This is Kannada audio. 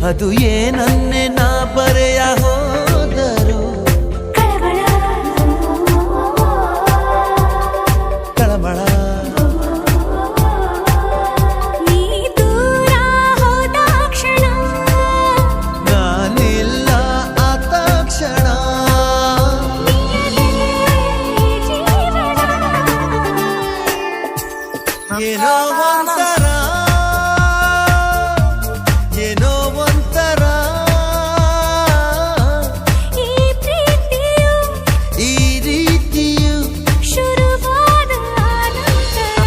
ಅದು ಏನನ್ನೇ ನಾ ಬರೆಯ ಹೋದರು ಕಳಮಳ ನೀ ದೂರ ಹೋದ ಕ್ಷಣ ನಾನಿಲ್ಲ ಆ ತಕ್ಷಣ ಏನೋ ಒಂಥರ ಏನೋ ಒಂಥರ ಈ ಪ್ರೀತಿಯು ಈ ರೀತಿಯು ಶುರುವಾದ ನಂತರ